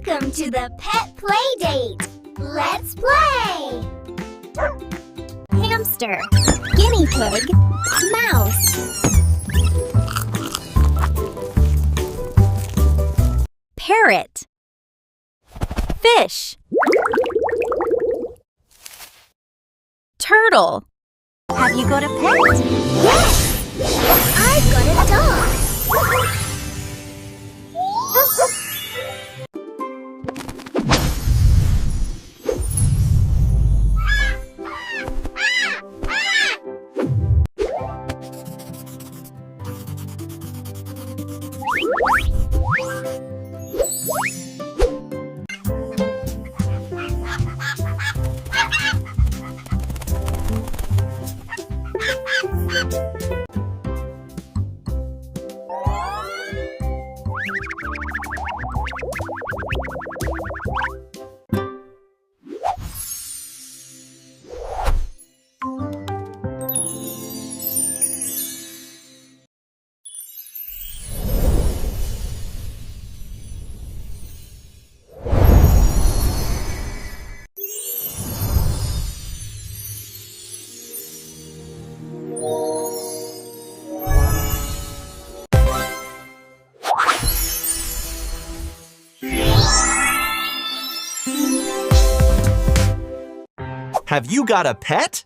Welcome to the Pet Playdate! Let's play! Hamster, guinea pig, mouse. Parrot, fish, turtle. Have you got a pet? Yes! I've got a dog. Have you got a pet?